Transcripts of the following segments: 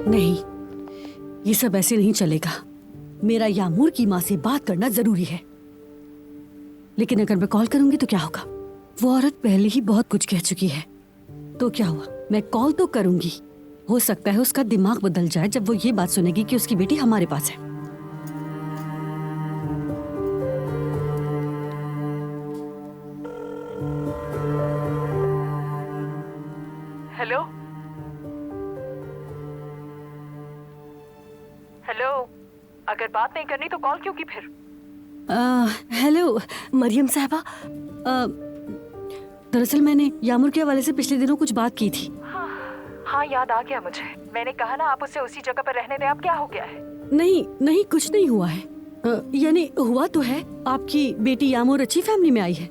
नहीं, ये सब ऐसे नहीं चलेगा। मेरा यामूर की माँ से बात करना जरूरी है। लेकिन अगर मैं कॉल करूंगी तो क्या होगा? वो औरत पहले ही बहुत कुछ कह चुकी है। तो क्या हुआ, मैं कॉल तो करूंगी। हो सकता है उसका दिमाग बदल जाए जब वो ये बात सुनेगी कि उसकी बेटी हमारे पास है। हेलो हेलो, अगर बात नहीं करनी तो कॉल क्यों की फिर? हेलो मरियम साहबा, दरअसल मैंने यामूर के हवाले से पिछले दिनों कुछ बात की थी। हाँ, याद आ गया मुझे। मैंने कहा ना आप उसे उसी जगह पर रहने दें। अब क्या हो गया है? नहीं नहीं, कुछ नहीं हुआ है। यानी हुआ तो है, आपकी बेटी यामूर अच्छी फैमिली में आई है।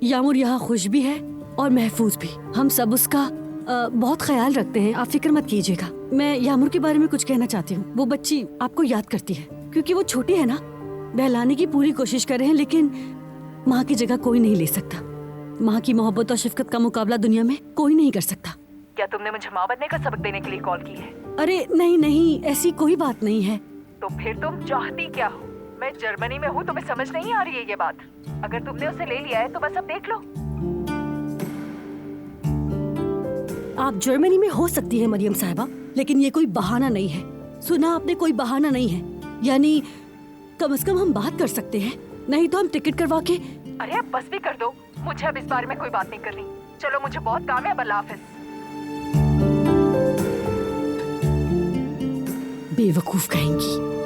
यामूर यहाँ खुश भी है और महफूज भी। हम सब उसका बहुत ख्याल रखते हैं, आप फिक्र मत कीजिएगा। मैं यामूर के बारे में कुछ कहना चाहती हूँ। वो बच्ची आपको याद करती है, क्योंकि वो छोटी है ना। बहलाने की पूरी कोशिश कर रहे हैं, लेकिन माँ की जगह कोई नहीं ले सकता। माँ की मोहब्बत और शफकत का मुकाबला दुनिया में कोई नहीं कर सकता। क्या तुमने मुझे माँ बनने का सबक देने के लिए कॉल की है? अरे नहीं नहीं, ऐसी कोई बात नहीं है। तो फिर तुम चाहती क्या हो? मैं जर्मनी में हूँ, तुम्हें समझ नहीं आ रही है ये बात? अगर तुमने उसे ले लिया है तो बस अब देख लो। आप जर्मनी में हो सकती है मरियम साहिबा, लेकिन ये कोई बहाना नहीं है। सुना आपने, कोई बहाना नहीं है। यानी कम से कम हम बात कर सकते हैं, नहीं तो हम टिकट करवा के। अरे अब बस भी कर दो, मुझे अब इस बारे में कोई बात नहीं करनी। चलो, मुझे बहुत काम है। अल्लाह हाफिज। बेवकूफ कहेंगी।